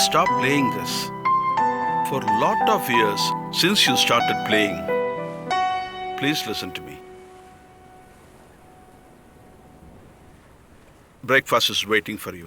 stop playing this. For a lot of years since you started playing, please listen to me. Breakfast is waiting for you.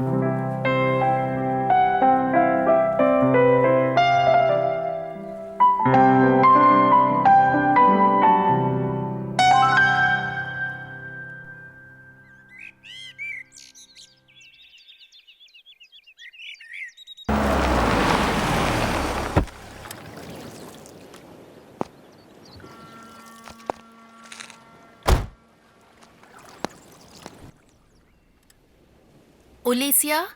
Olesia?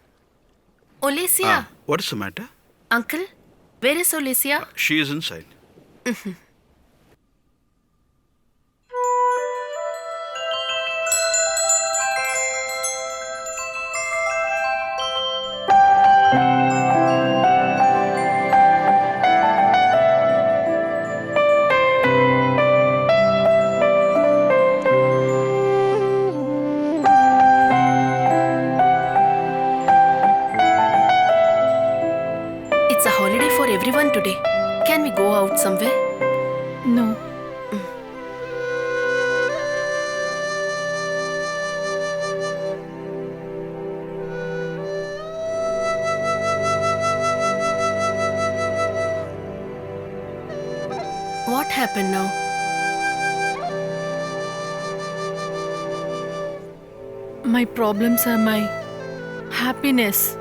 Olesia? What is the matter? Uncle, where is Olesia? She is inside. It's a holiday for everyone today. Can we go out somewhere? No. What happened now? My problems are my happiness.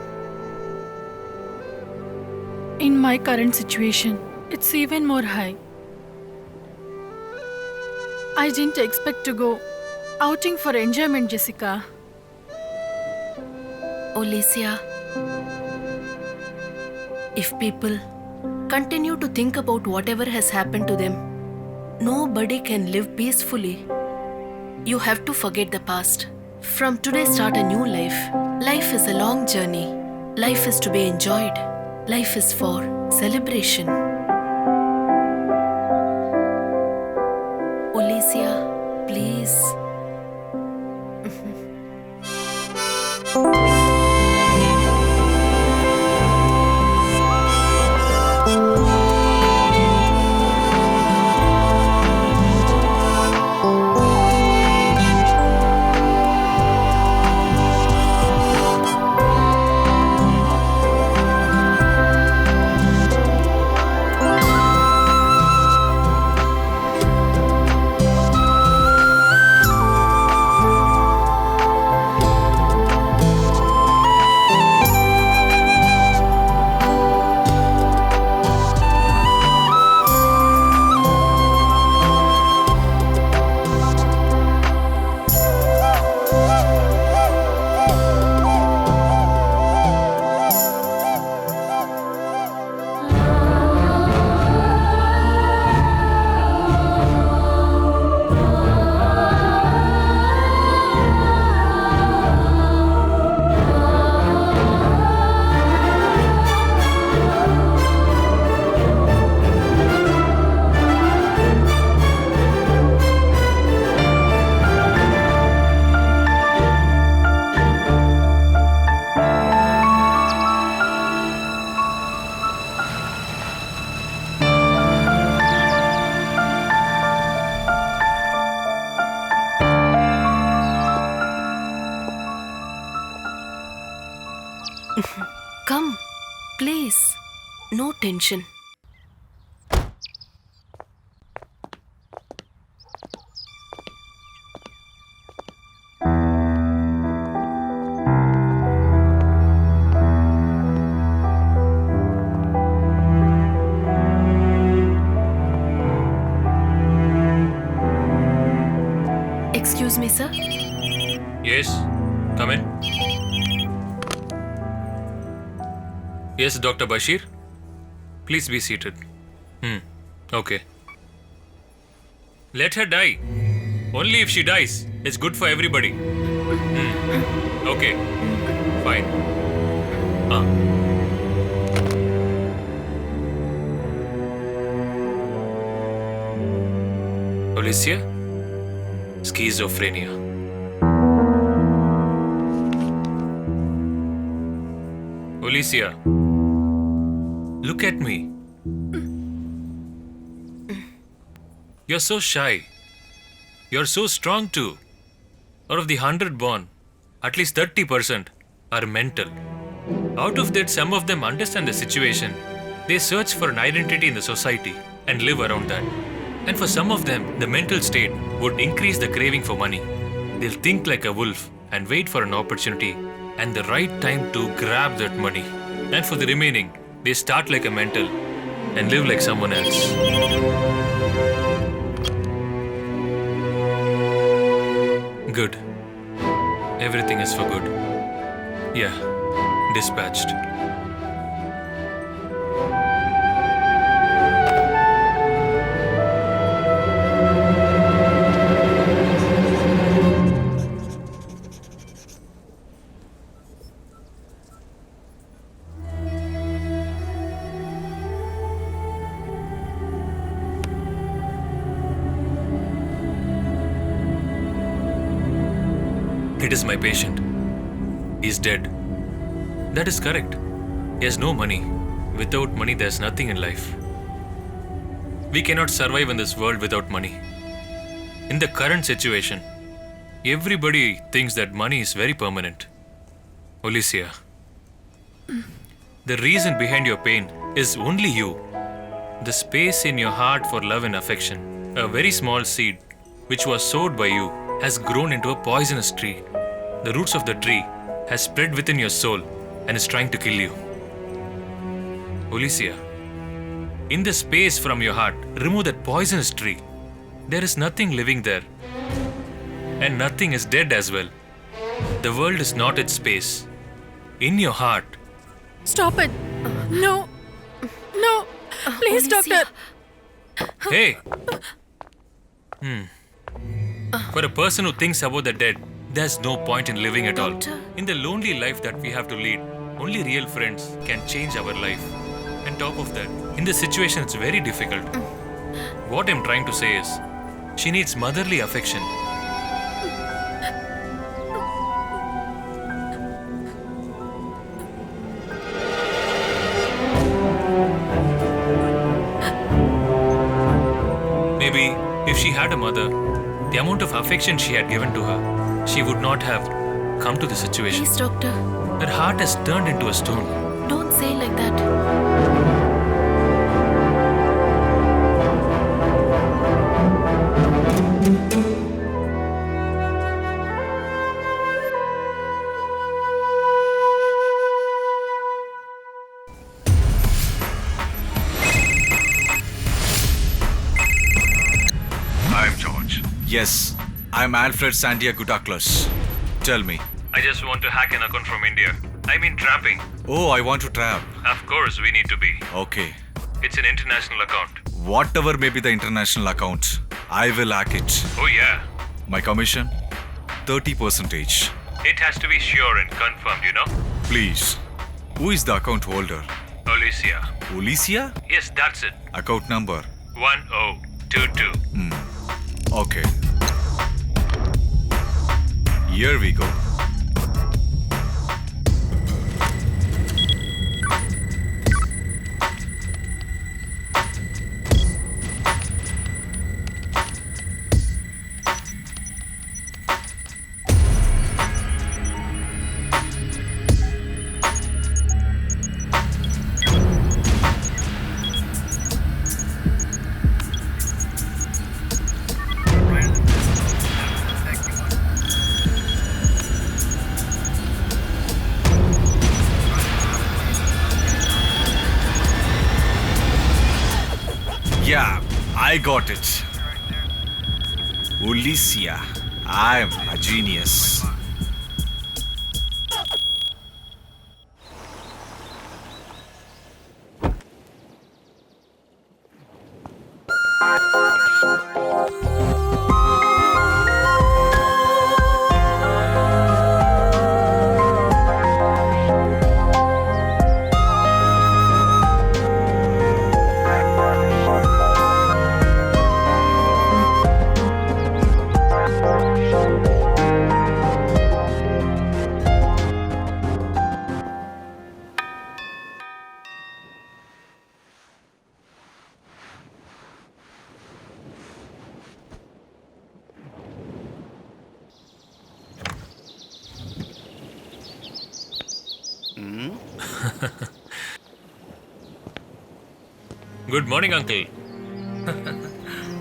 In my current situation, it's even more high. I didn't expect to go outing for enjoyment, Jessica. Olesia, if people continue to think about whatever has happened to them, nobody can live peacefully. You have to forget the past. From today, start a new life. Life is a long journey. Life is to be enjoyed. Life is for celebration. Olesia, please. Come, please. No tension. Excuse me, sir. Yes, come in. Yes, Dr. Bashir. Please be seated. Okay. Let her die. Only if she dies. It's good for everybody. Okay. Fine. Alicia? Schizophrenia. Alicia, Look at me. You're so shy. You're so strong too. Out of the 100 born, at least 30% are mental. Out of that, some of them understand the situation. They search for an identity in the society and live around that. And for some of them, the mental state would increase the craving for money. They'll think like a wolf and wait for an opportunity and the right time to grab that money. And for the remaining, they start like a mental and live like someone else. Good. Everything is for good. Yeah, dispatched. It is my patient. He is dead. That is correct. He has no money. Without money, there's nothing in life. We cannot survive in this world without money. In the current situation, everybody thinks that money is very permanent. Alicia, the reason behind your pain is only you. The space in your heart for love and affection, a very small seed which was sowed by you, has grown into a poisonous tree. The roots of the tree has spread within your soul and is trying to kill you. Alicia, in the space from your heart, remove that poisonous tree. There is nothing living there. And nothing is dead as well. The world is not its space. In your heart. Stop it. No. No. Please, Alicia. doctor. Hey! For a person who thinks about the dead, there's no point in living at all. Doctor? In the lonely life that we have to lead, only real friends can change our life. And top of that, in this situation, it's very difficult. What I'm trying to say is, she needs motherly affection. Maybe if she had a mother, the amount of affection she had given to her, she would not have come to the situation. Please, doctor, Her heart has turned into a stone. don't say like that. I'm George. Yes, I'm Alfred Santiago-Douglas. Tell me. I just want to hack an account from India. I mean trapping. Oh, I want to trap. Of course, we need to be. Okay. It's an international account. Whatever may be the international account, I will hack it. Oh yeah. My commission? 30%. It has to be sure and confirmed, you know? Please. Who is the account holder? Alicia. Alicia? Yes, that's it. Account number? 1022. Okay. Here we go. Yeah, I got it. Alicia, I'm a genius. Good morning, uncle.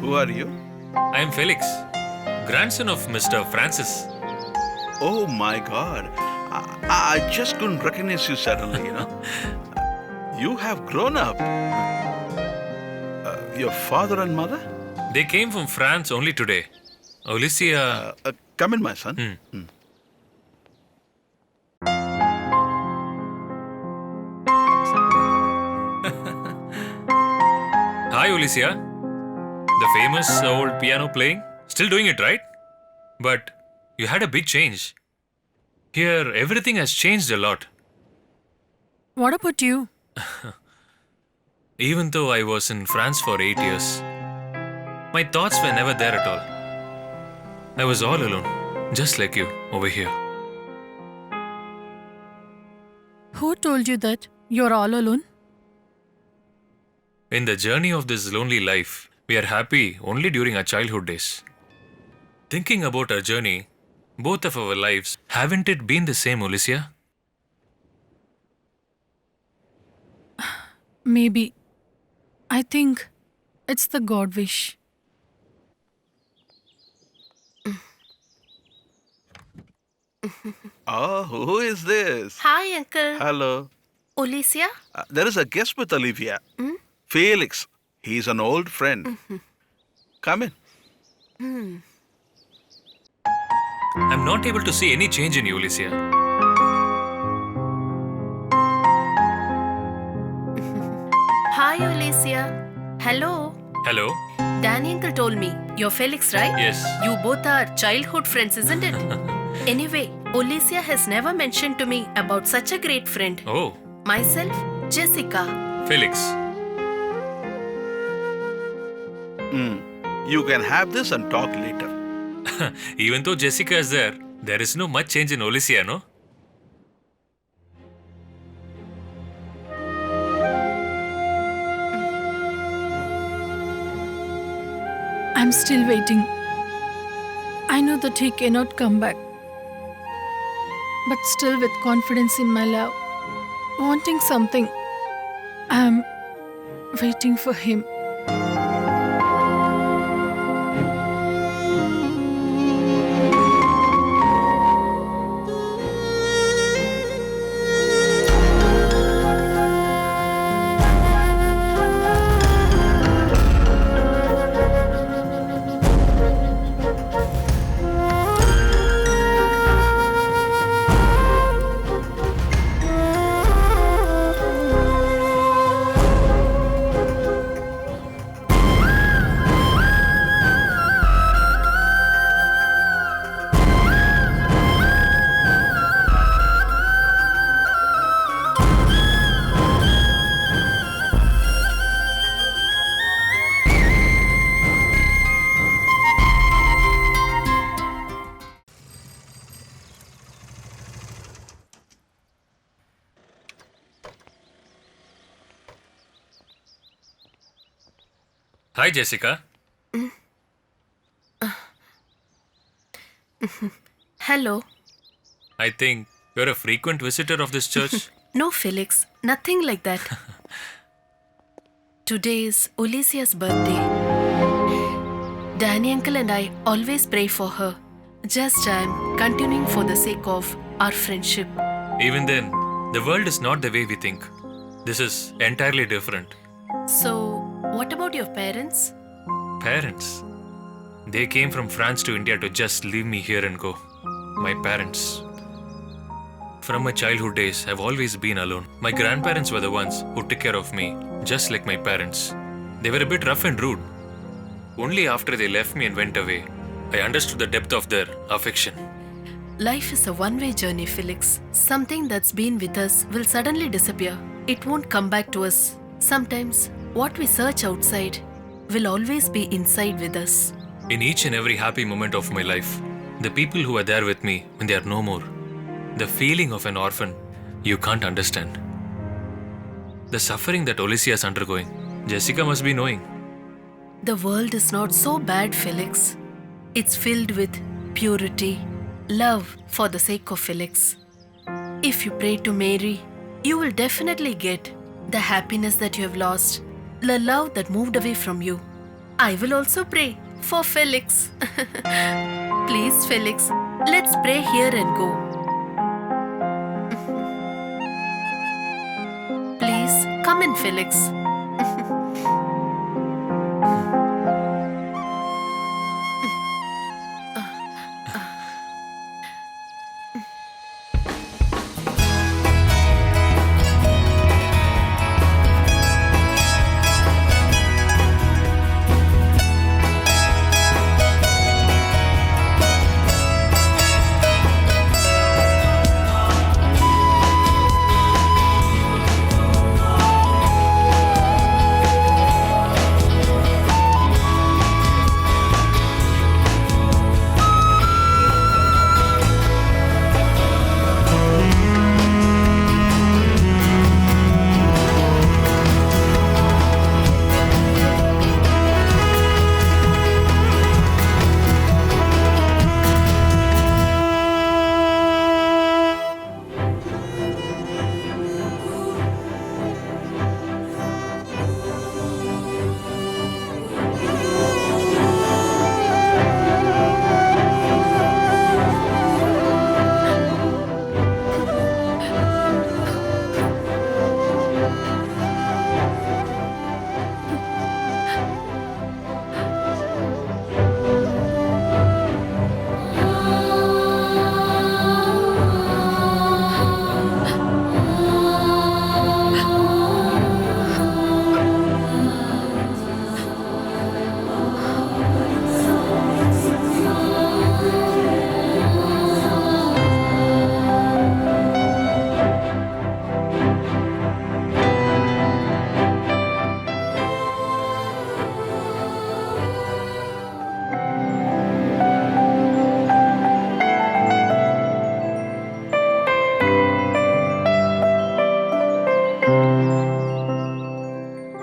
Who are you? I am Felix, grandson of Mr. Francis. Oh my God. I just couldn't recognize you suddenly, You have grown up. Your father and mother? They came from France only today. Alicia. Come in, my son. Hi, Alicia. The famous old piano playing. Still doing it, right? But you had a big change. Here, everything has changed a lot. What about you? Even though I was in France for 8 years, my thoughts were never there at all. I was all alone, just like you over here. Who told you that you're all alone? In the journey of this lonely life, we are happy only during our childhood days. Thinking about our journey, both of our lives, haven't it been the same, Alicia? Maybe. I think it's the God wish. Oh, who is this? Hi, Uncle. Hello. Alicia? There is a guest with Olivia. Felix. He's an old friend. Come in. I'm not able to see any change in you, Alicia. Hi, Alicia. Hello. Hello? Danny Uncle told me you're Felix, right? Yes. You both are childhood friends, isn't it? Anyway, Alicia has never mentioned to me about such a great friend. Oh, Myself, Jessica. Felix. You can have this and talk later. Even though Jessica is there is no much change in Alicia, no? I'm still waiting. I know that he cannot come back. But still, with confidence in my love, wanting something, I'm waiting for him. Hi, Jessica. Hello. I think you're a frequent visitor of this church. No, Felix. Nothing like that. Today is Alicia's birthday. Danny Uncle and I always pray for her. Just I'm continuing for the sake of our friendship. Even then, the world is not the way we think. This is entirely different. So, what about your parents? Parents. They came from France to India to just leave me here and go. My parents. From my childhood days, I've always been alone. My grandparents were the ones who took care of me, just like my parents. They were a bit rough and rude. Only after they left me and went away, I understood the depth of their affection. Life is a one-way journey, Felix. Something that's been with us will suddenly disappear. It won't come back to us. Sometimes, what we search outside will always be inside with us. In each and every happy moment of my life, the people who are there with me when they are no more, the feeling of an orphan, you can't understand. The suffering that Alicia is undergoing, Jessica must be knowing. The world is not so bad, Felix. It's filled with purity, love for the sake of Felix. If you pray to Mary, You will definitely get the happiness that you have lost, the love that moved away from you. I will also pray for Felix. Please, Felix, let's pray here and go. Please, come in, Felix.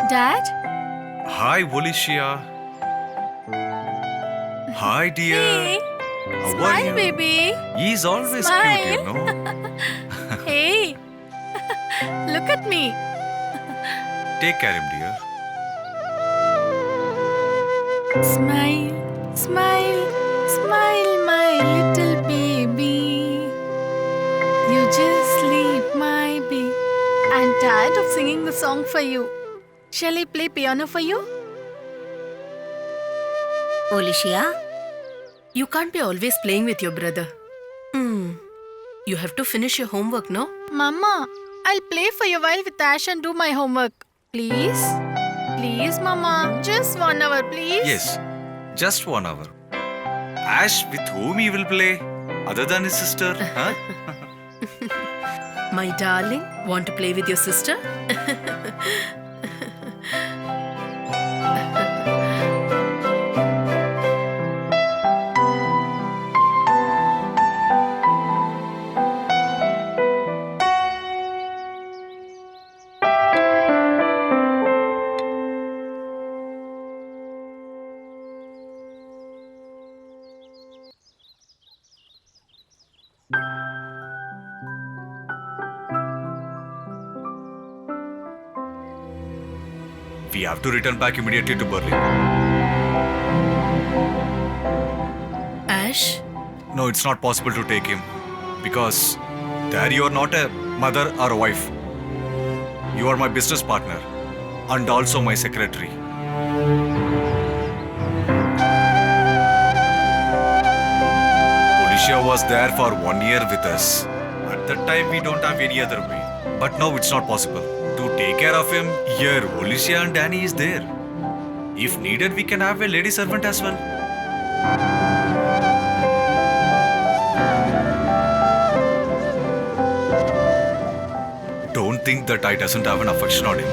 Dad? Hi, Alicia. Hi, dear. Hey, How are smile, you? baby. He's always Smile. cute, you know. Hey, look at me. Take care, him, dear. Smile, smile, smile, my little baby. You just sleep, my baby. I'm tired of singing the song for you. Shall I play piano for you? Alicia? You can't be always playing with your brother. You have to finish your homework, no? Mama, I'll play for you while with Ash and do my homework. Please? Please, Mama. Just 1 hour, please. Yes, just 1 hour. Ash, with whom he will play? Other than his sister, huh? My darling, want to play with your sister? We have to return back immediately to Berlin. Ash? No, it's not possible to take him. Because there you are not a mother or a wife. You are my business partner. And also my secretary. Alicia was there for 1 year with us. At that time, we don't have any other way. But now it's not possible. To take care of him, here Alicia and Danny is there. If needed, we can have a lady servant as well. Don't think that I doesn't have an affection on him.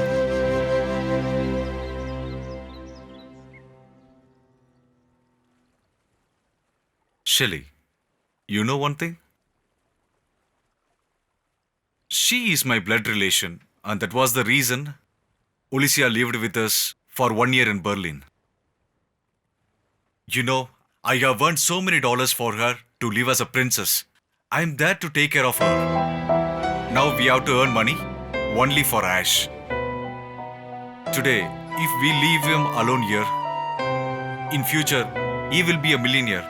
Shelly, you know one thing? She is my blood relation, and that was the reason Alicia lived with us for 1 year in Berlin. You know, I have earned so many dollars for her to live as a princess. I am there to take care of her. Now we have to earn money only for Ash. Today, if we leave him alone here, in future, he will be a millionaire.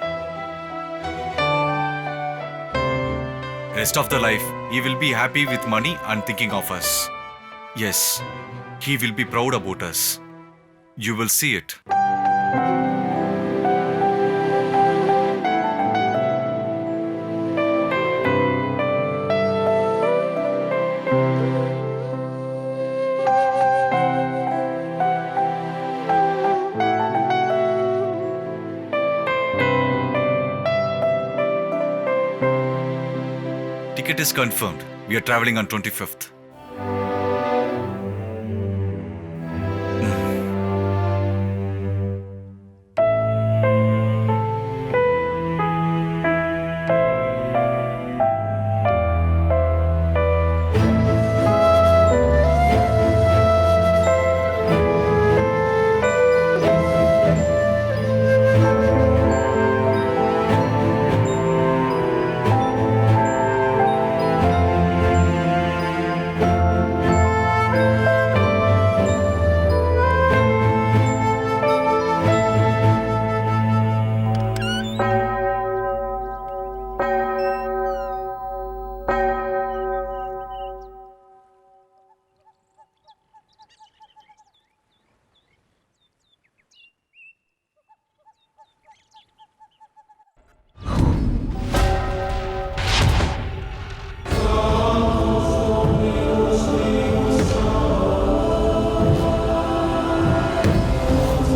Rest of the life, he will be happy with money and thinking of us. Yes, he will be proud about us. You will see it. Ticket is confirmed. We are traveling on 25th.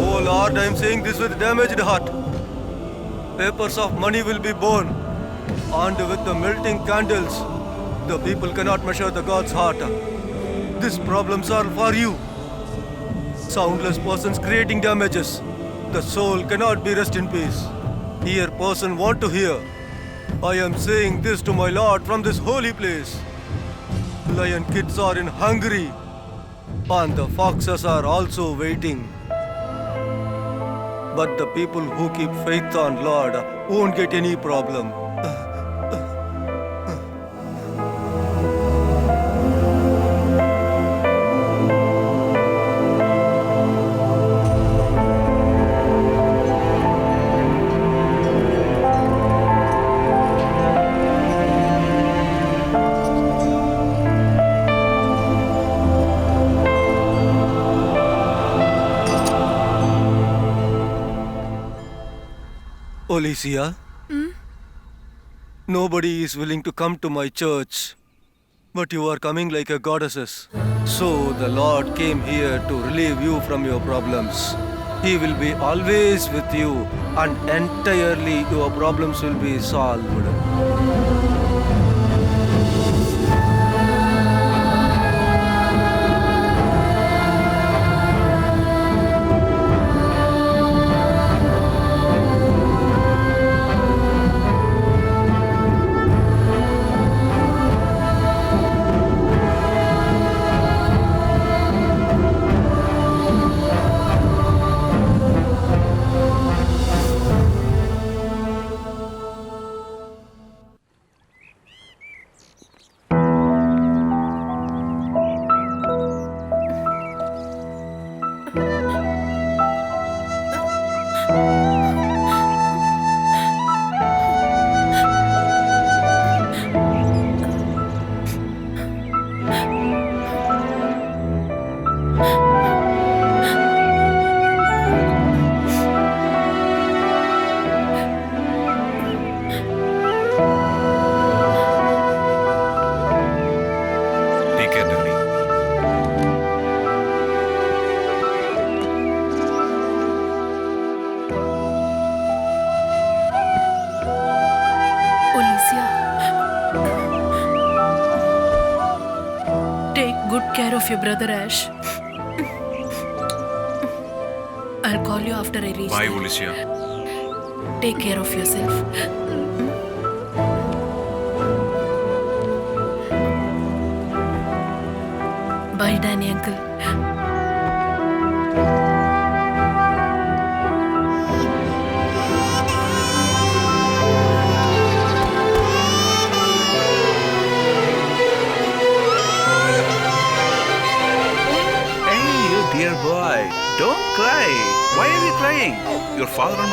Oh Lord, I am saying this with damaged heart. Papers of money will be born, and with the melting candles, the people cannot measure the God's heart. These problems are for you. Soundless persons creating damages. The soul cannot be rest in peace. Here person want to hear. I am saying this to my Lord from this holy place. Lion kids are in Hungary, and the foxes are also waiting. But the people who keep faith on Lord won't get any problem. Alicia? Nobody is willing to come to my church, but you are coming like a goddesses. So the Lord came here to relieve you from your problems. He will be always with you, and entirely your problems will be solved. Take care, Daddy. Alicia, take good care of your brother Ash. I'll call you after I reach Bye, there. Alicia. Take care of yourself. Bye, Danny uncle.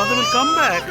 father will come back.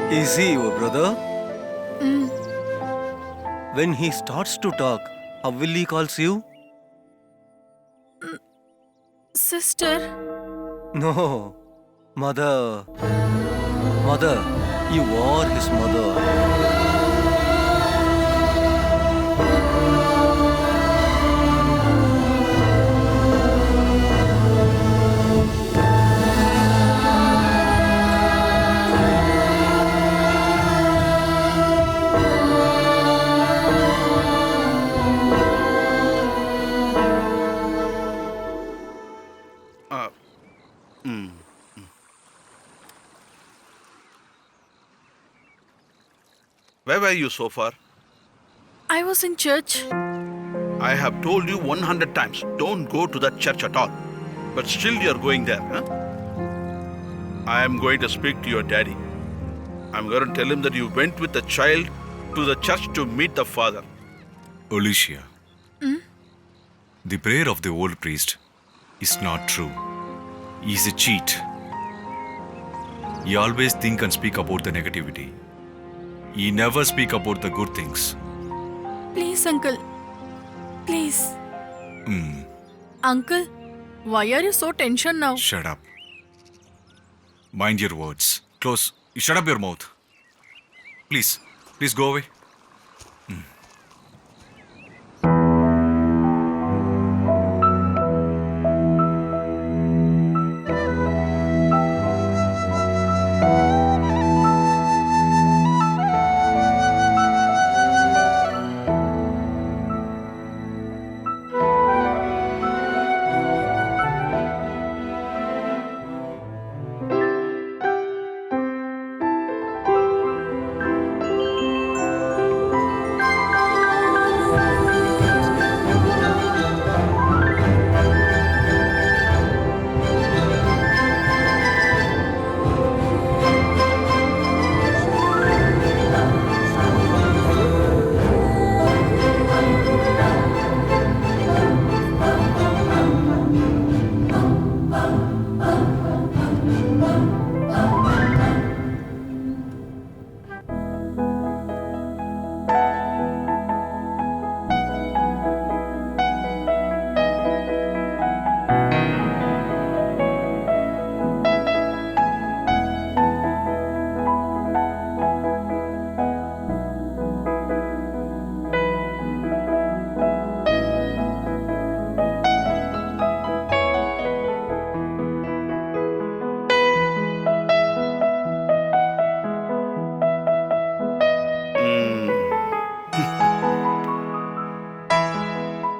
Is he your brother? When he starts to talk, how will he calls you? Sister, No, mother. Mother, you are his mother. Where were you so far? I was in church. I have told you 100 times, don't go to that church at all. But still you're going there, huh? I am going to speak to your daddy. I'm going to tell him that you went with the child to the church to meet the father. Alicia. The prayer of the old priest is not true. He's a cheat. He always think and speak about the negativity. He never speak about the good things. Please, uncle. Please. Uncle, why are you so tension now? Shut up. Mind your words. Close. Shut up your mouth. Please. Please go away.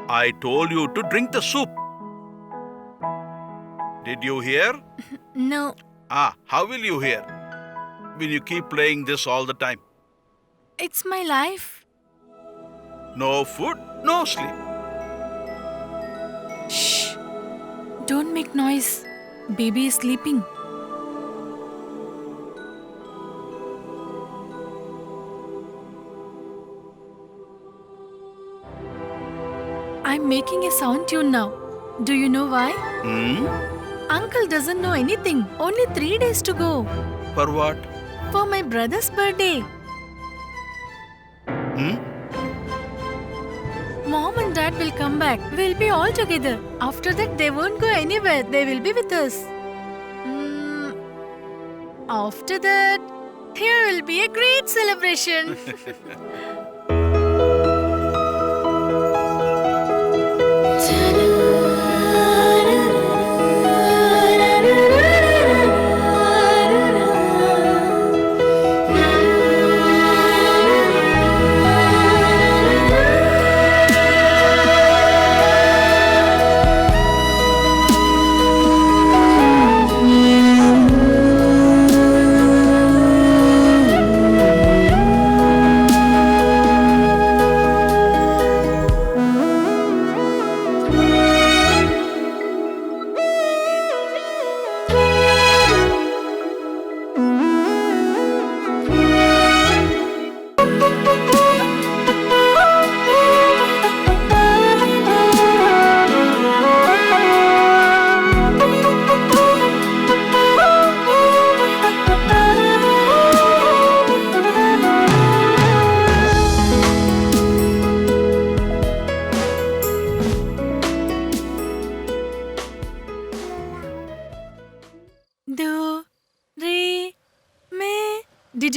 I told you to drink the soup. Did you hear? No. How will you hear? When you keep playing this all the time. It's my life. No food, no sleep. Shh. Don't make noise. Baby is sleeping. I'm making a sound tune now. Do you know why? Uncle doesn't know anything. Only 3 days to go. For what? For my brother's birthday. Mom and Dad will come back. We'll be all together. After that, they won't go anywhere. They will be with us. After that, here will be a great celebration.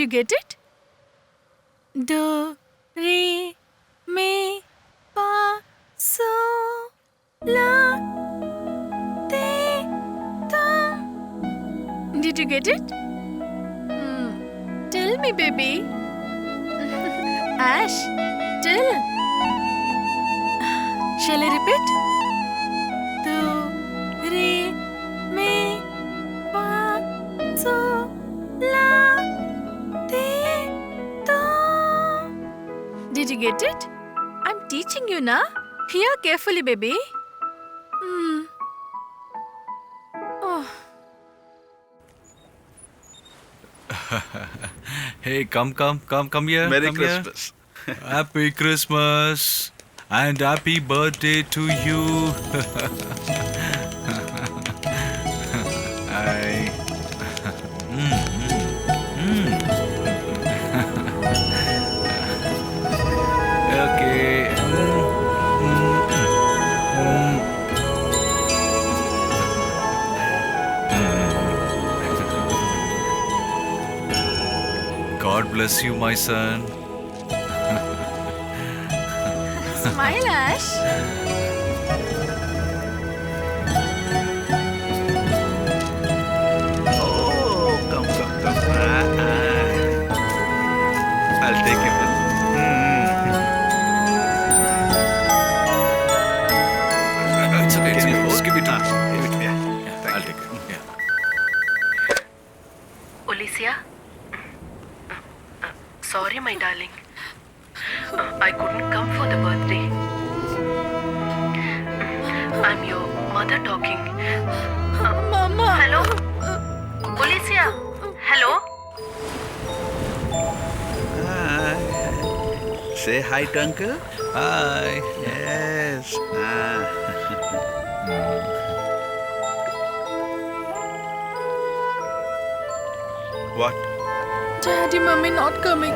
get it? Do, re, mi, fa, so, la, ti, ta. Did you get it? Tell me, baby. Ash, tell. Shall I repeat? Do, re, mi, fa, so, la, ti, ta. Did you get it? I'm teaching you now. Hear carefully, baby. Oh. Hey, come here. Merry come here. Christmas. Happy Christmas and happy birthday to you. Hi. Okay. God bless you, my son. Smile, Ash. Oh, come. I'll take it. It's okay. Can you Just hold? give it to me. Give it. Yeah. Thank I'll you. take it. Yeah. Alicia? Sorry, my darling. I couldn't come for the birthday. I'm your mother talking. Mama. Hello? Alicia? Hello? Hi. Say hi to uncle. Hi. Yes. What? Daddy, Mummy not coming.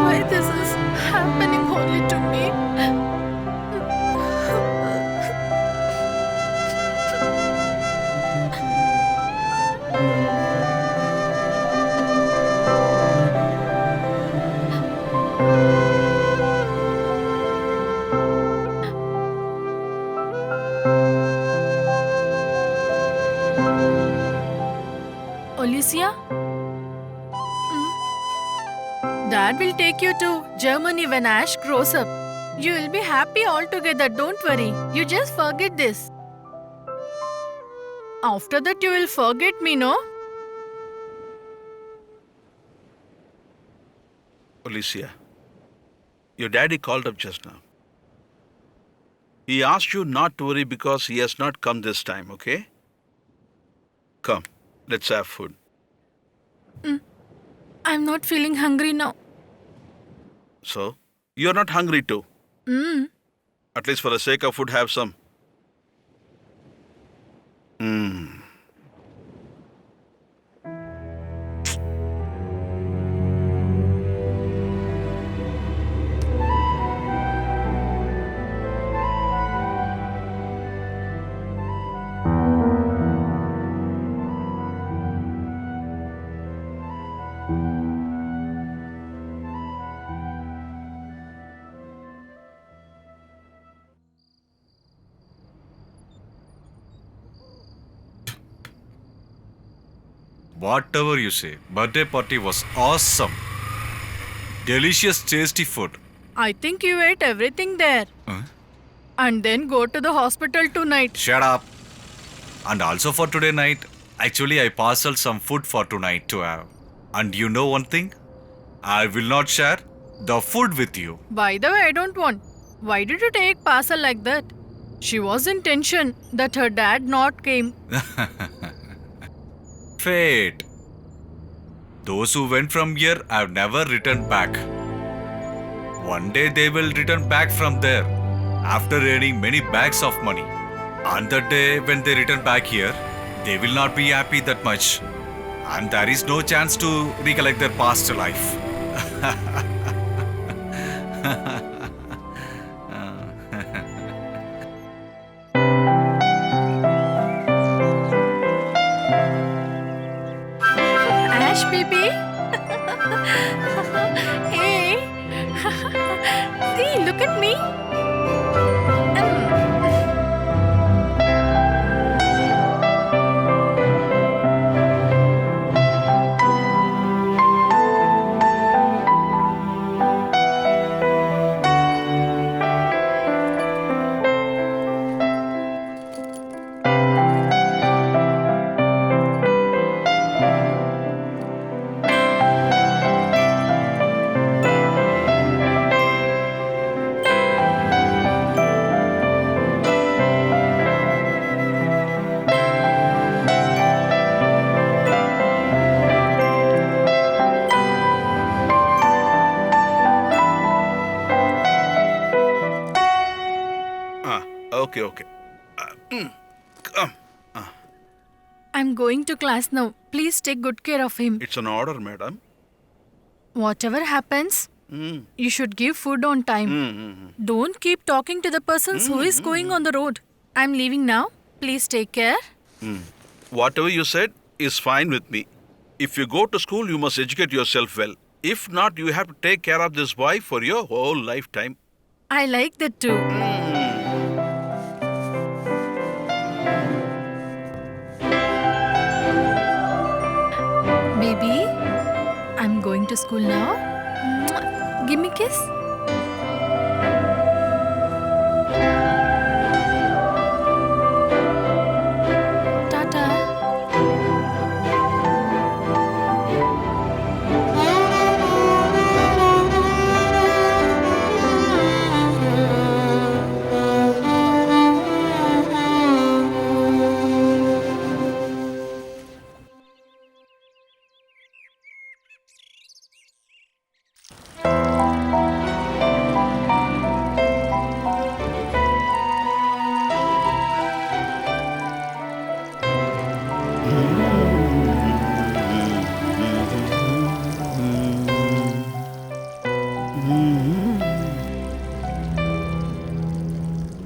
Why this is happening only to me? Alicia? Dad will take you to Germany when Ash grows up. You will be happy altogether, don't worry. You just forget this. After that, you will forget me, no? Alicia, your daddy called up just now. He asked you not to worry because he has not come this time, okay? Come, let's have food. I'm not feeling hungry now. So, you're not hungry too. At least for the sake of food, have some. Whatever you say, birthday party was awesome. Delicious, tasty food. I think you ate everything there. Huh? And then go to the hospital tonight. Shut up. And also for today night, actually I parceled some food for tonight to have. And you know one thing? I will not share the food with you. By the way, I don't want. Why did you take parcel like that? She was in tension that her dad not came. Fate. Those who went from here have never returned back. One day they will return back from there after earning many bags of money. And the day when they return back here, they will not be happy that much. And there is no chance to recollect their past life. Ash baby. Hey. See, look at me. Okay, okay. Come. I'm going to class now. Please take good care of him. It's an order, madam. Whatever happens, you should give food on time. Don't keep talking to the persons who is going on the road. I'm leaving now. Please take care. Whatever you said is fine with me. If you go to school, you must educate yourself well. If not, you have to take care of this boy for your whole lifetime. I like that too. Baby, I'm going to school now. Mwah. Give me a kiss. Tata.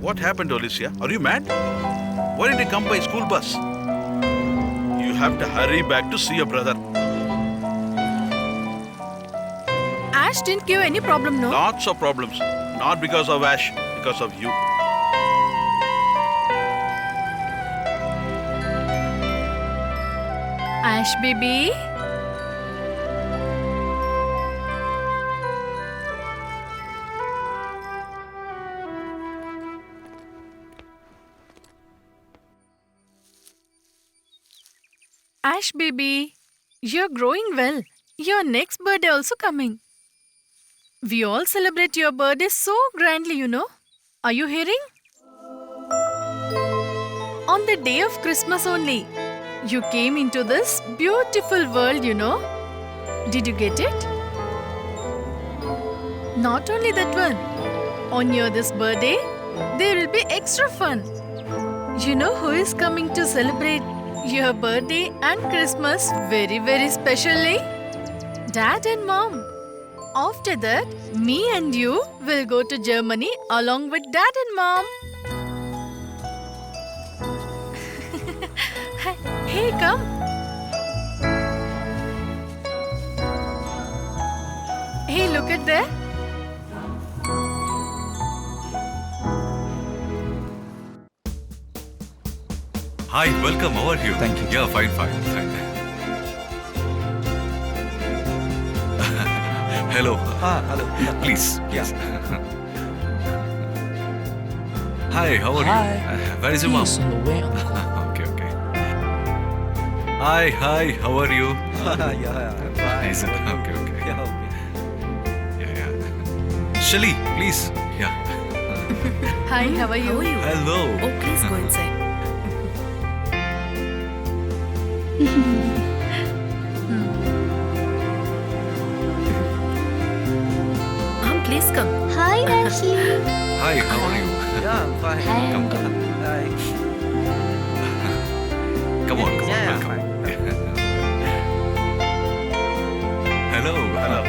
What happened, Alicia? Are you mad? Why didn't you come by school bus? You have to hurry back to see your brother. Ash didn't give any problem, no? Lots of problems. Not because of Ash, because of you. Ash baby. Ash baby, you're growing well. Your next birthday also coming. We all celebrate your birthday so grandly, you know. Are you hearing? On the day of Christmas only, you came into this beautiful world, you know. Did you get it? Not only that one. On your this birthday, there will be extra fun. You know who is coming to celebrate your birthday and Christmas very, very specially? Dad and Mom. After that, me and you will go to Germany along with Dad and Mom. Hey, come. Hey, look at there. Hi, welcome. How are you? Thank you. Yeah, fine. Hello. Hello. Please. Yeah. Hi, how are Hi. you? Where is your mom? He's on the way, uncle. Okay. Hi, how are you? Yeah, I'm fine. Is it? How are you? Okay, okay. Yeah, okay. Yeah. Shelly, please. Yeah. Hi, how are you? How are you? Hello. Oh, please go inside. Please come. Hi, Ashley. Hi, how are you? Yeah, I'm fine. Hi, Come, Uncle. Hi. Come on, Yeah, welcome. fine. Hello. Hello.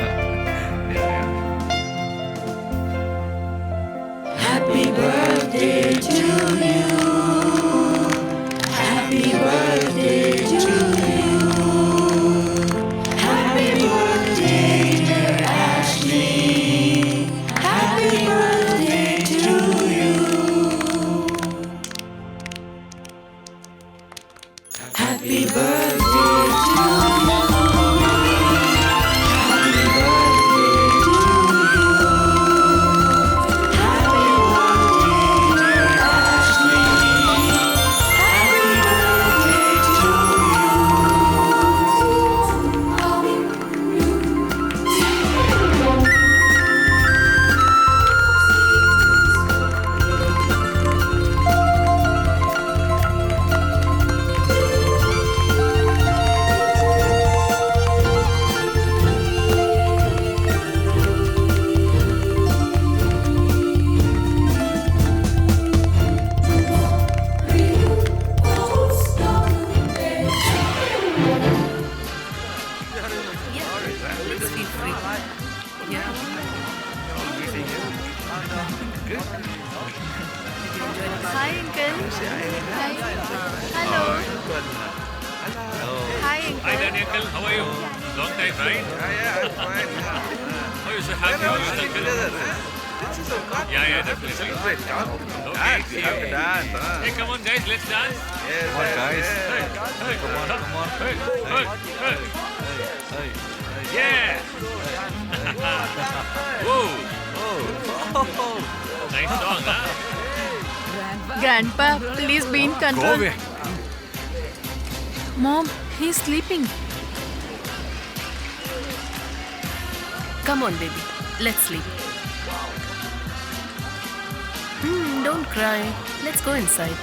Yeah. Please feel free. Yeah. Hi, Uncle. Hi. Hello. Hi, Uncle. Hi, Danny uncle. How are you? Long time, right? Oh, you're so happy. Yeah, definitely. Okay, see you. Hey, come on, guys. Let's dance. Come on, guys. Hey, Come on. hey, hey. Yeah. Whoa. Nice song, huh? Grandpa, please be in Go control. away. Mom, he's sleeping. Come on, baby. Let's sleep. Don't cry. Let's go inside.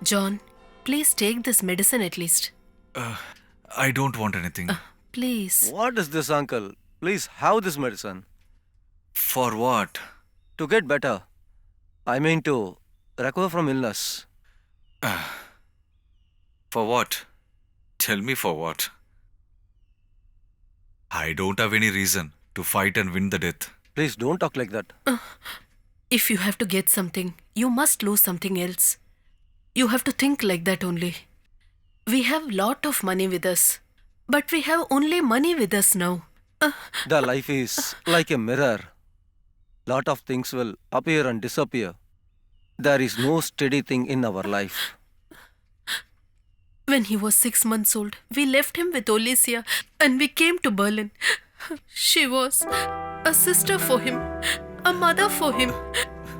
John, please take this medicine at least. I don't want anything. Please. What is this, uncle? Please have this medicine. For what? To get better. I mean to recover from illness. For what? Tell me for what? I don't have any reason to fight and win the death. Please don't talk like that. If you have to get something, you must lose something else. You have to think like that only. We have lot of money with us, but we have only money with us now. The life is like a mirror. Lot of things will appear and disappear. There is no steady thing in our life. When he was 6 months old, we left him with Alicia and we came to Berlin. She was a sister for him, a mother for him.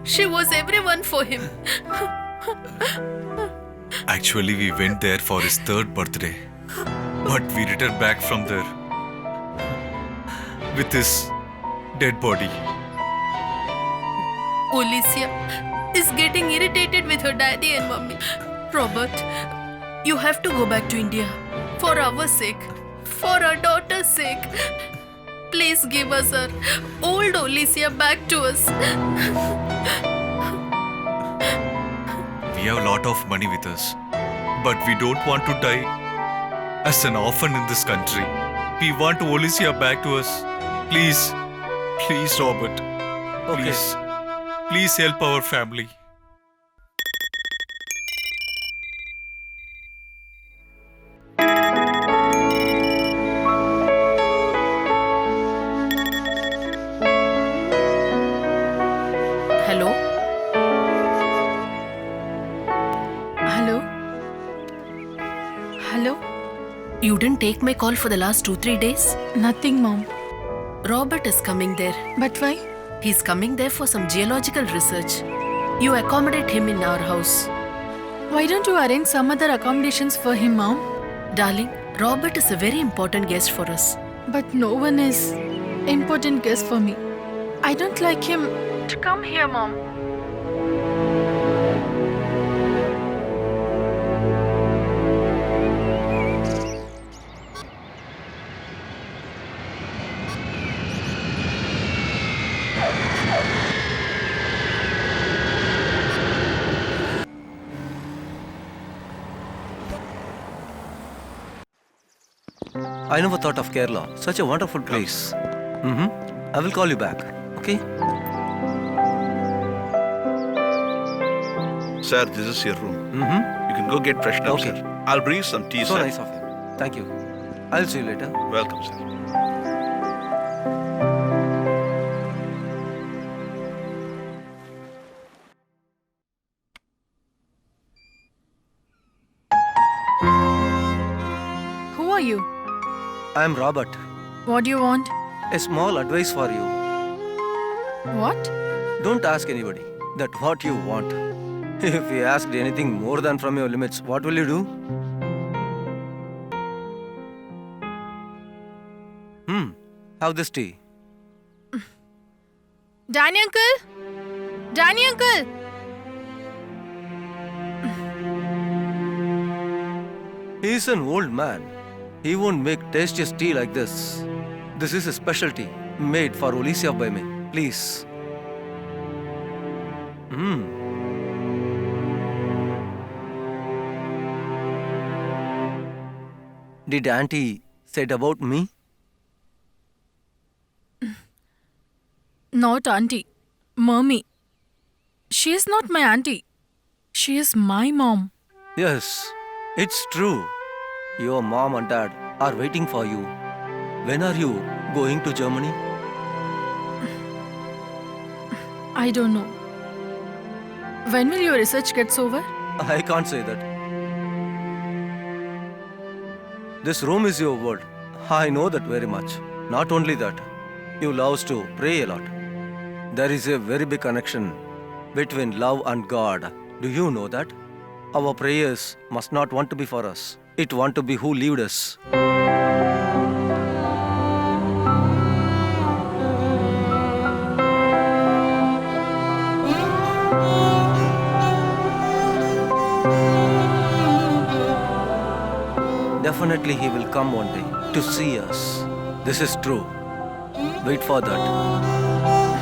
She was everyone for him. Actually, we went there for his 3rd birthday. But we returned back from there with his dead body. Alicia is getting irritated with her daddy and mummy. Robert, you have to go back to India for our sake, for our daughter's sake. Please give us our old Alicia back to us. We have a lot of money with us, but we don't want to die as an orphan in this country. We want Alicia back to us. Please, please, Robert. Okay. Please, please help our family. Hello? Hello? Hello? You didn't take my call for the last 2-3 days? Nothing, Mom. Robert is coming there. But why? He's coming there for some geological research. You accommodate him in our house. Why don't you arrange some other accommodations for him, Mom? Darling, Robert is a very important guest for us. But no one is important guest for me. I don't like him to come here, Mom. I never thought of Kerala. Such a wonderful place. I will call you back. Okay? Sir, this is your room. You can go get freshened up, Okay. sir. I'll bring you some tea, So sir. nice of you. Thank you. I'll see you later. Welcome, sir. Who are you? I am Robert. What do you want? A small advice for you. What? Don't ask anybody that what you want. If you asked anything more than from your limits, what will you do? Have this tea. Danny uncle? Danny uncle? He is an old man. He won't make tastiest tea like this. This is a specialty made for Alicia by me. Please. Did Auntie said about me? Not auntie. Mommy. She is not my auntie. She is my mom. Yes, it's true. Your mom and dad are waiting for you. When are you going to Germany? I don't know. When will your research gets over? I can't say that. This room is your world. I know that very much. Not only that, you love to pray a lot. There is a very big connection between love and God. Do you know that? Our prayers must not want to be for us. It want to be who lived us. Definitely he will come one day to see us. This is true. Wait for that.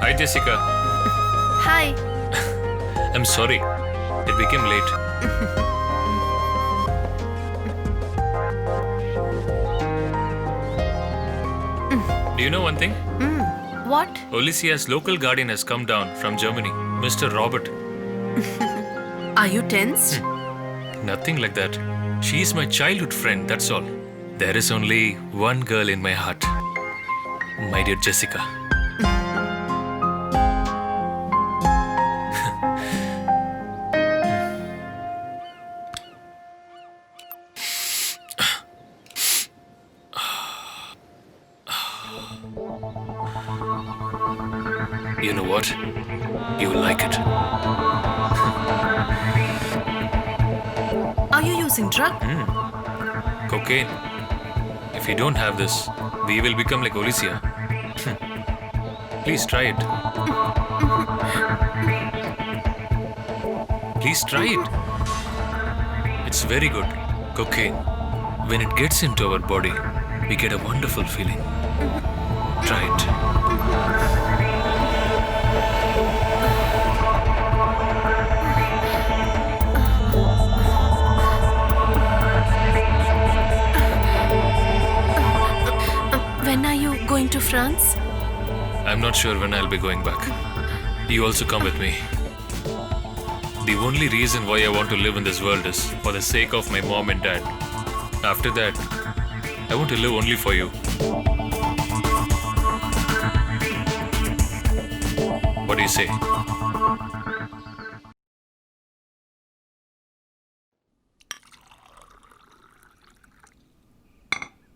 Hi, Jessica. Hi. I'm sorry. It became late. Do you know one thing? What? Olisia's local guardian has come down from Germany, Mr. Robert. Are you tensed? Nothing like that. She is my childhood friend, that's all. There is only one girl in my heart. My dear Jessica. You know what? You will like it. Are you using drug? Cocaine. If you don't have this, we will become like Olisia. Please try it. Please try it. It's very good. Cocaine. When it gets into our body, we get a wonderful feeling. Try it. When are you going to France? I'm not sure when I'll be going back. You also come with me. The only reason why I want to live in this world is for the sake of my mom and dad. After that, I want to live only for you. What do you say?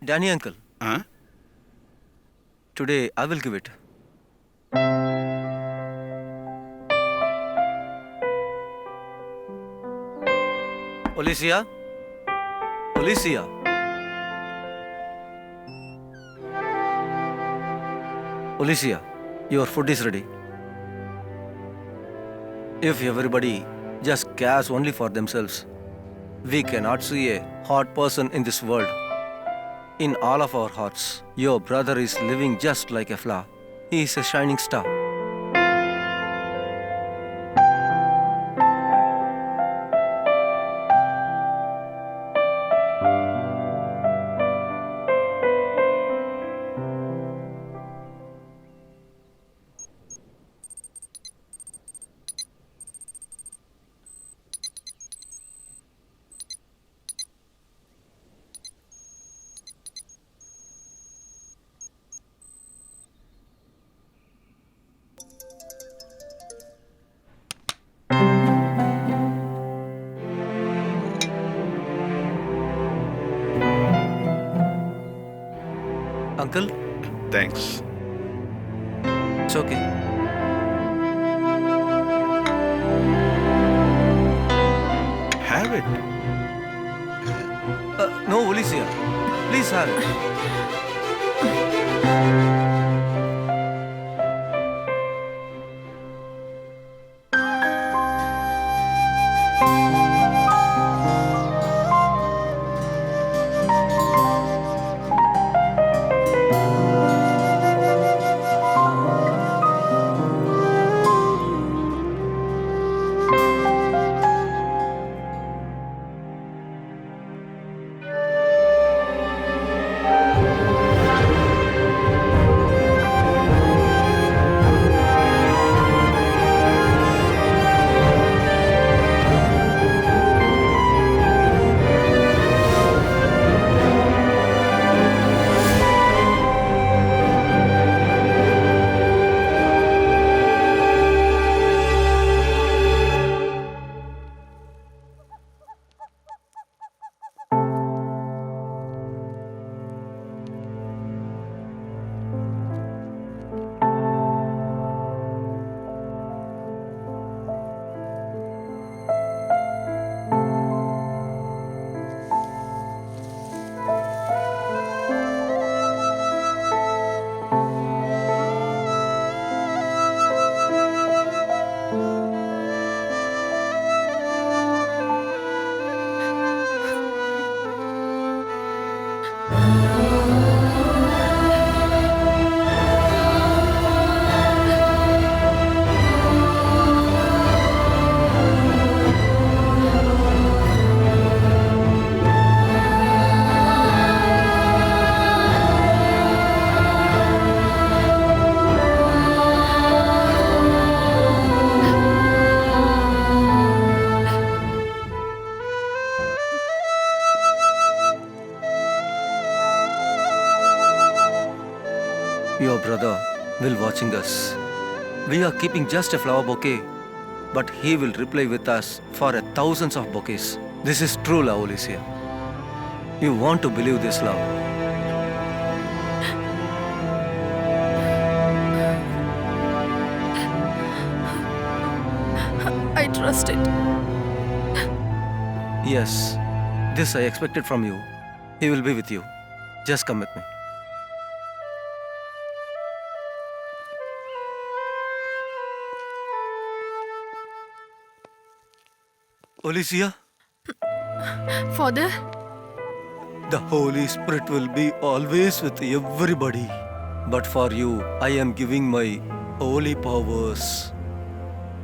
Danny uncle, Huh? today I will give it. Olisia? Olisia? Olisia, your food is ready. If everybody just cares only for themselves, we cannot see a hot person in this world. In all of our hearts, your brother is living just like a flower. He is a shining star. Uncle, Thanks. it's okay. Have it. No, Olisia. Please have it. Your brother will watching us. We are keeping just a flower bouquet, but he will reply with us for thousands of bouquets. This is true love, Alicia. You want to believe this love. I trust it. Yes, this I expected from you. He will be with you. Just come with me. Alicia, Father, the Holy Spirit will be always with everybody. But for you, I am giving my holy powers.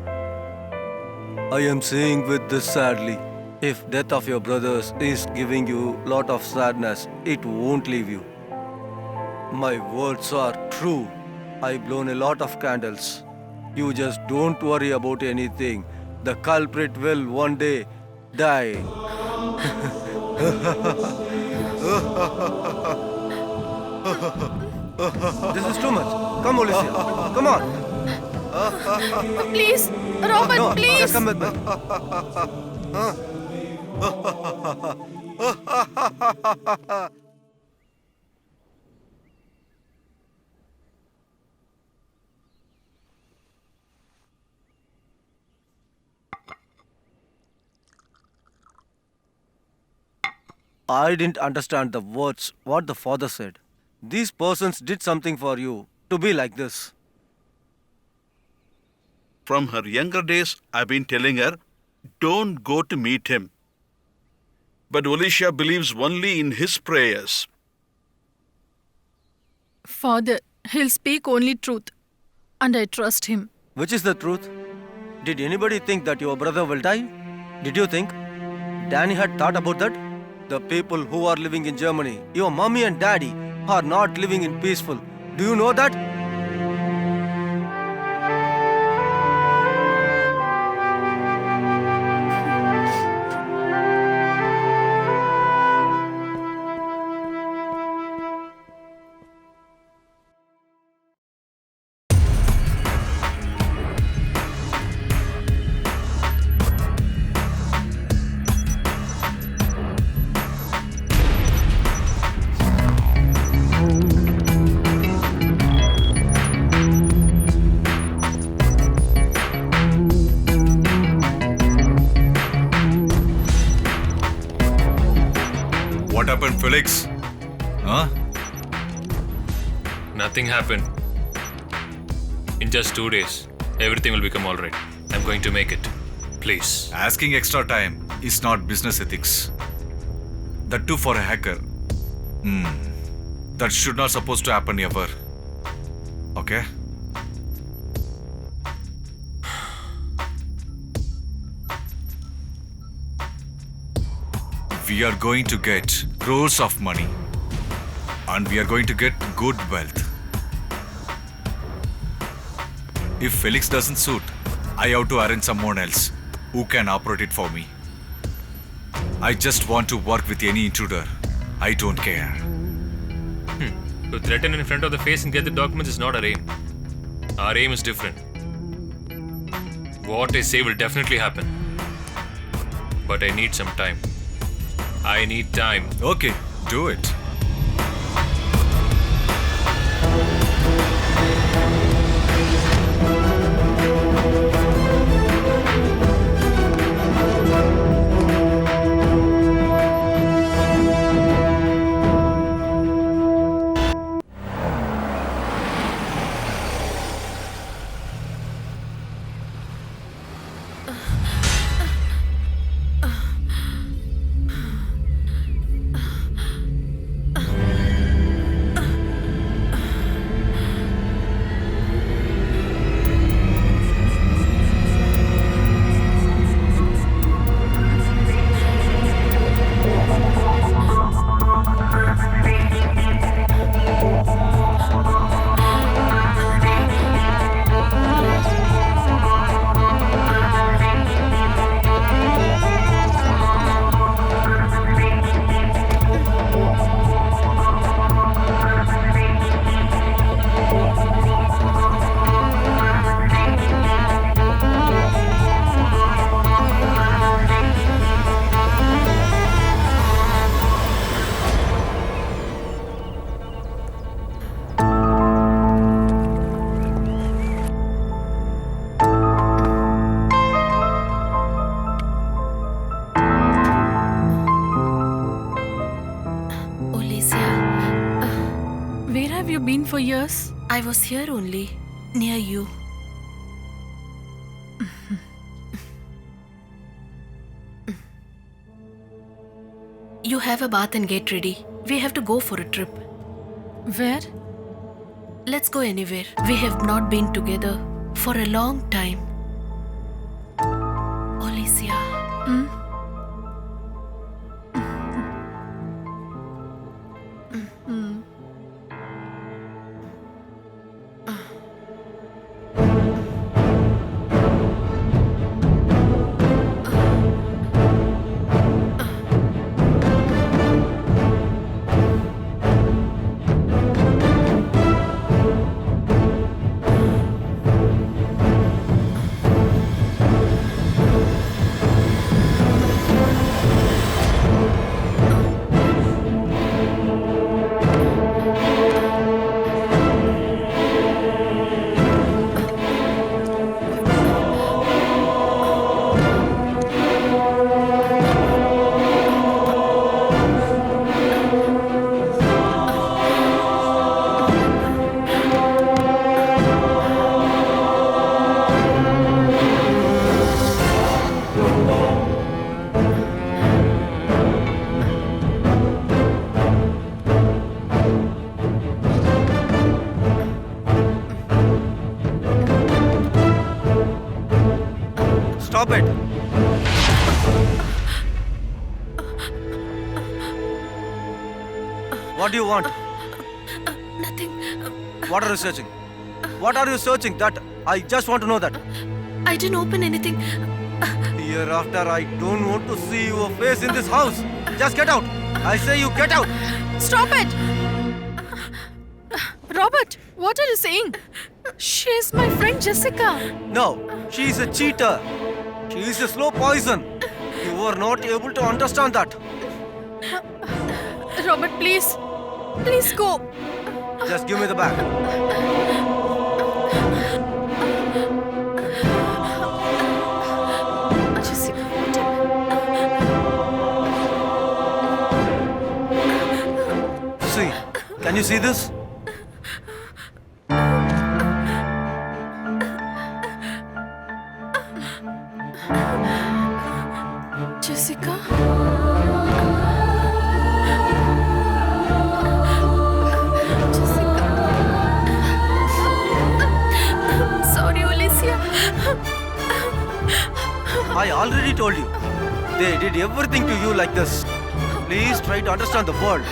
I am saying with this sadly, if death of your brothers is giving you lot of sadness, it won't leave you. My words are true. I've blown a lot of candles. You just don't worry about anything. The culprit will one day die. This is too much. Come, Alicia. Come on. please, Robert, No, please. just come with me. I didn't understand the words what the father said. These persons did something for you to be like this. From her younger days, I've been telling her, don't go to meet him. But Alicia believes only in his prayers. Father, he'll speak only truth. And I trust him. Which is the truth? Did anybody think that your brother will die? Did you think? Danny had thought about that? The people who are living in Germany, your mommy and daddy, are not living in peaceful. Do you know that? What happened, Felix? Huh? Nothing happened. In just 2 days, everything will become alright. I'm going to make it. Please. Asking extra time is not business ethics. That too for a hacker. That should not supposed to happen ever. Okay? We are going to get crores of money. And we are going to get good wealth. If Felix doesn't suit, I have to arrange someone else who can operate it for me. I just want to work with any intruder. I don't care. To threaten in front of the face and get the documents is not our aim. Our aim is different. What I say will definitely happen. But I need some time. I need time. Okay, do it. have you been for years? I was here only, near you. You have a bath and get ready. We have to go for a trip. Where? Let's go anywhere. We have not been together for a long time. Alicia. Stop it! What do you want? Nothing. What are you searching? What are you searching? That I just want to know that. I didn't open anything. Hereafter, I don't want to see your face in this house. Just get out. I say you get out. Stop it! Robert, what are you saying? She is my friend Jessica. No, she is a cheater. She is a slow poison. You are not able to understand that. Robert, please. Please go. Just give me the bag. Jessica, See, can you see this? Jessica? Sorry, Alicia. I already told you. They did everything to you like this. Please try to understand the world.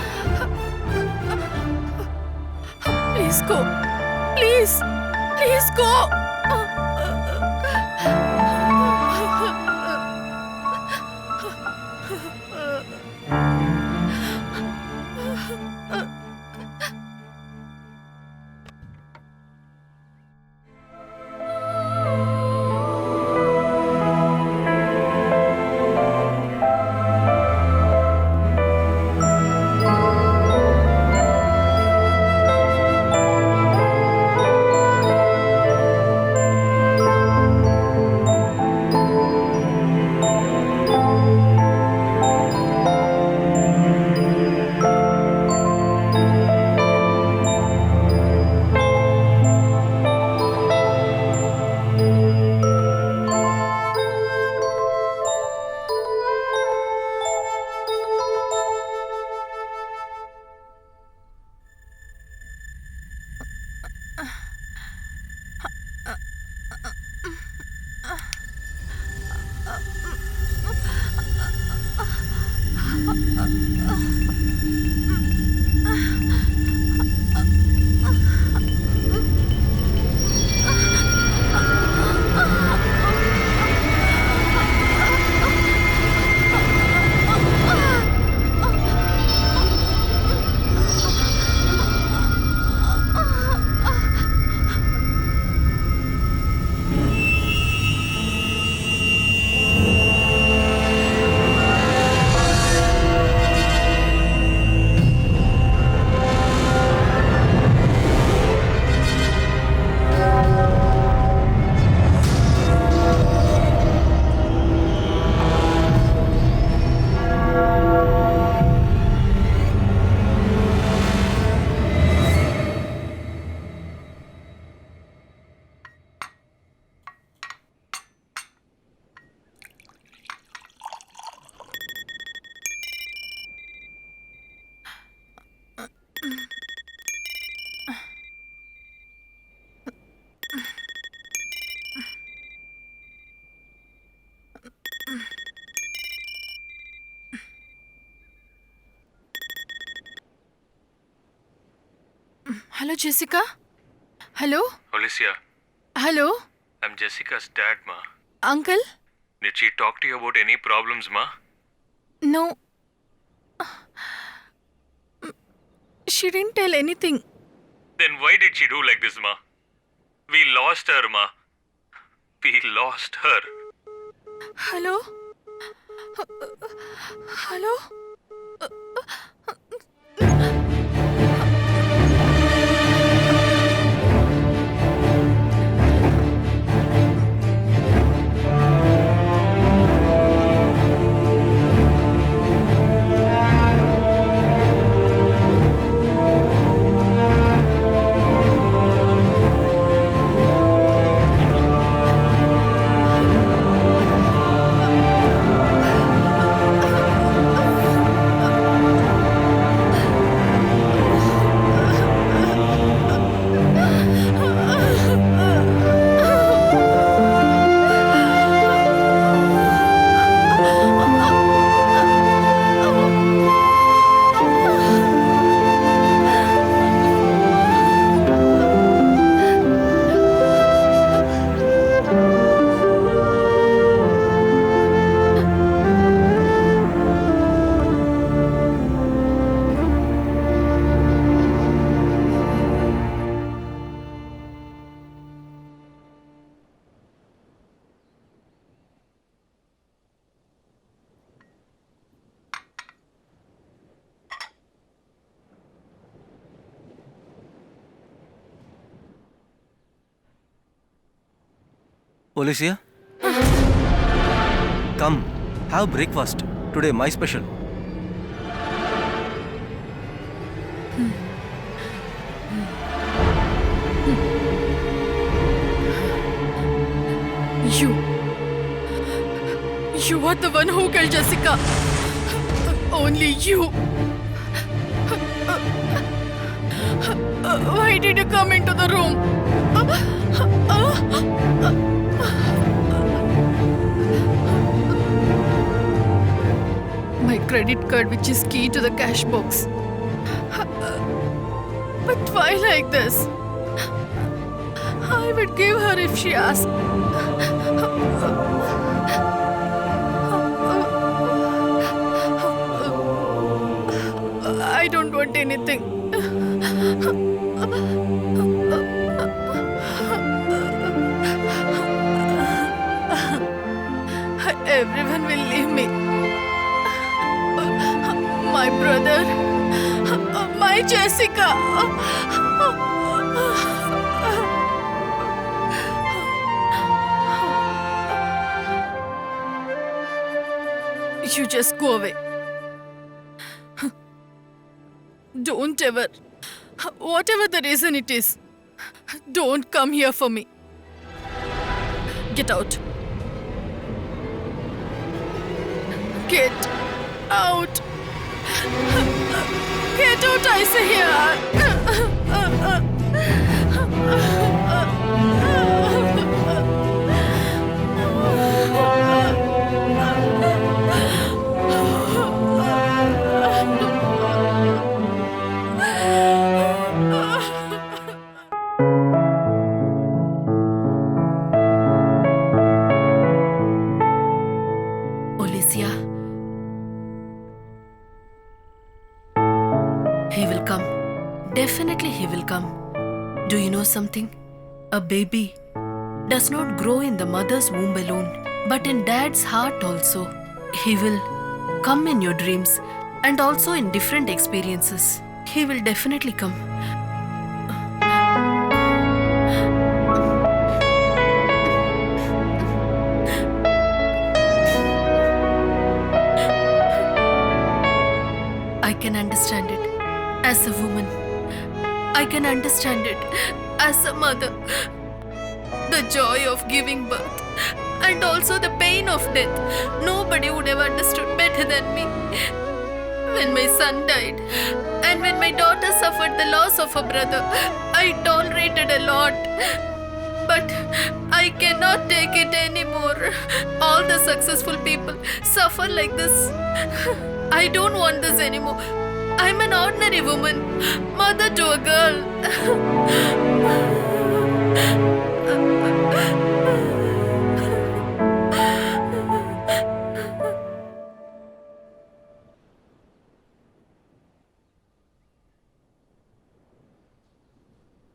Please go. Please. Please go. Hello, Jessica. Hello? Alicia, Hello? I'm Jessica's dad, ma. Uncle? Did she talk to you about any problems, ma? No. She didn't tell anything. Then why did she do like this, ma? We lost her, ma. We lost her. Hello? Hello? Alicia? Come, have breakfast. Today, my special. You. You are the one who killed Jessica. Only you. Why did you come into the room? My credit card, which is key to the cash box. But why like this? I would give her if she asked. I don't want anything. Everyone will leave me. My brother, my Jessica. You just go away. Don't ever, whatever the reason it is, don't come here for me. Get out. Get out. Get out, I say Alicia. He will come. Definitely he will come. Do you know something? A baby does not grow in the mother's womb alone, but in dad's heart also. He will come in your dreams and also in different experiences. He will definitely come. I can understand it as a woman. I can understand it as a mother. The joy of giving birth and also the pain of death. Nobody would have understood better than me. When my son died and when my daughter suffered the loss of a brother, I tolerated a lot. But I cannot take it anymore. All the successful people suffer like this. I don't want this anymore. I'm an ordinary woman, mother to a girl.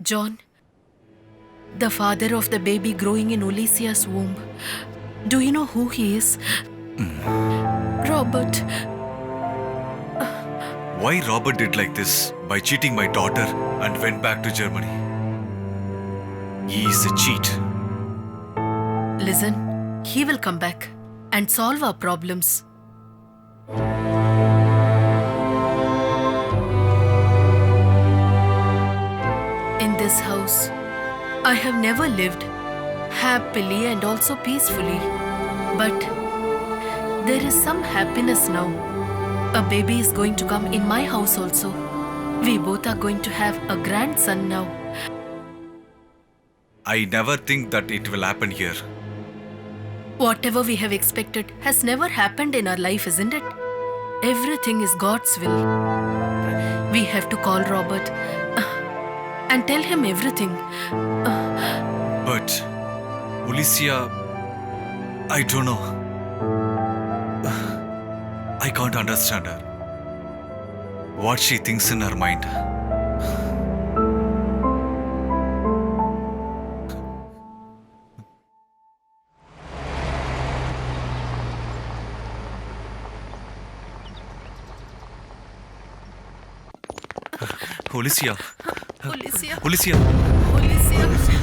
John, the father of the baby growing in Olisia's womb. Do you know who he is? Robert. Why Robert did like this by cheating my daughter and went back to Germany? He is a cheat. Listen, he will come back and solve our problems. In this house, I have never lived happily and also peacefully. But there is some happiness now. A baby is going to come in my house also. We both are going to have a grandson now. I never think that it will happen here. Whatever we have expected has never happened in our life, isn't it? Everything is God's will. We have to call Robert and tell him everything. But Olisia, I don't know. I can't understand her. What she thinks in her mind. Olisia. Olisia. Olisia. Olisia. Olisia.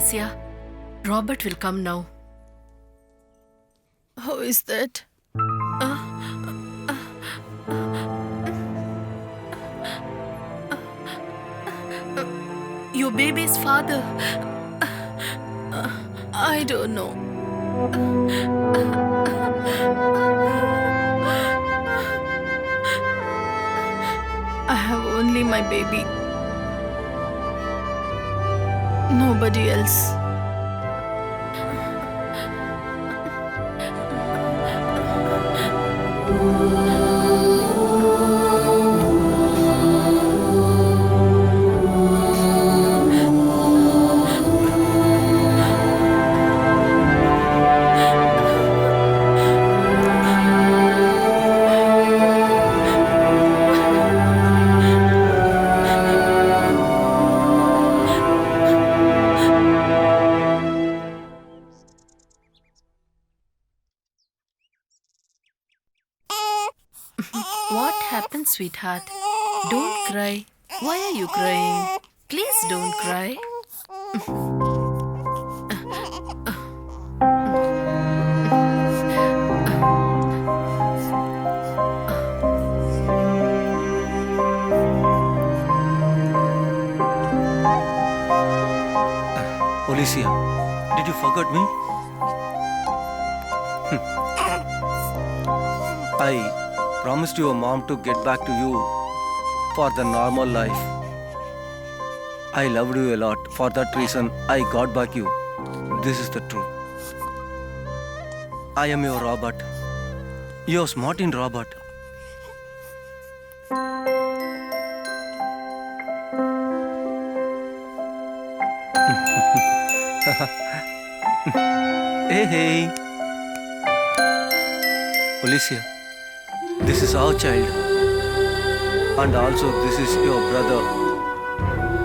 Alicia. Robert will come now. Who is that? Your baby's father. I don't know. I have only my baby. Nobody else. What happened, sweetheart? Don't cry. Why are you crying? Please don't cry. Alicia, did you forget me? I promised your mom to get back to you for the normal life. I loved you a lot. For that reason, I got back you. This is the truth. I am your Robert. Your Martin Robert. Hey. Alicia, this is our child. And also this is your brother.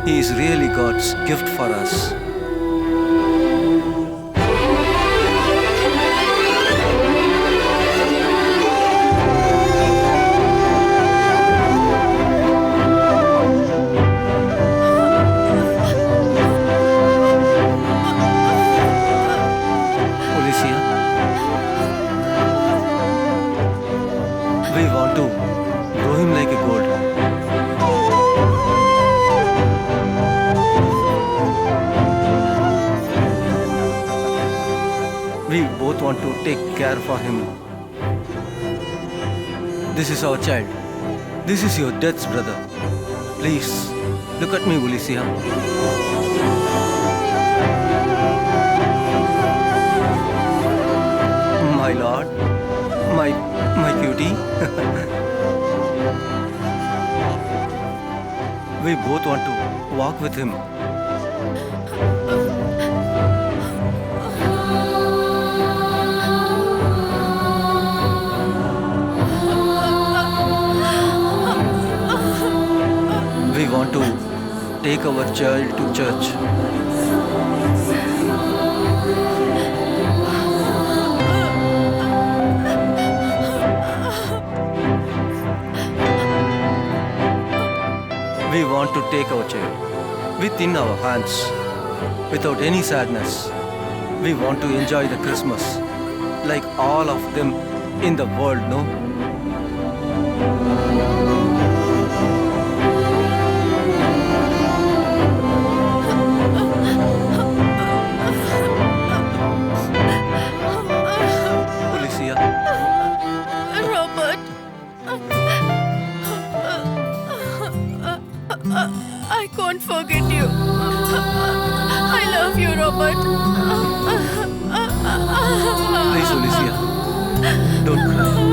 He is really God's gift for us. Alicia, we want to grow him like a gold. We both want to take care for him. This is our child. This is your death's brother. Please, look at me, Alicia. My lord, my cutie. We both want to walk with him. We want to take our child to church. We want to take our child within our hands, without any sadness. We want to enjoy the Christmas like all of them in the world, no? Alicia, Robert. I can't forget you. I love you, Robert. please, Alicia, don't cry.